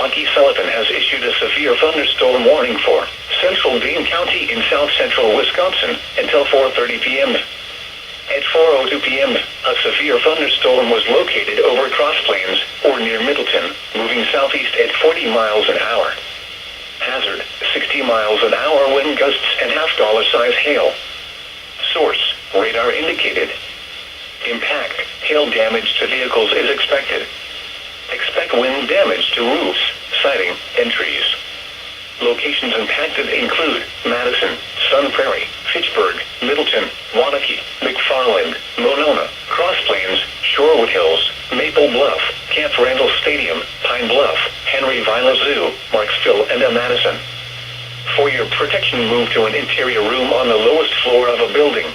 Sullivan has issued a severe thunderstorm warning for central Dane County in south-central Wisconsin until 4:30 p.m. At 4:02 p.m., a severe thunderstorm was located over Cross Plains, or near Middleton, moving southeast at 40 miles an hour. Hazard, 60 miles an hour wind gusts and $half-size hail. Source, radar indicated. Impact, hail damage to vehicles is expected. Expect wind damage to roofs, siding, and trees. Locations impacted include Madison, Sun Prairie, Fitchburg, Middleton, Waunakee, McFarland, Monona, Cross Plains, Shorewood Hills, Maple Bluff, Camp Randall Stadium, Pine Bluff, Henry Vila Zoo, Marksville, and Madison. For your protection, move to an interior room on the lowest floor of a building.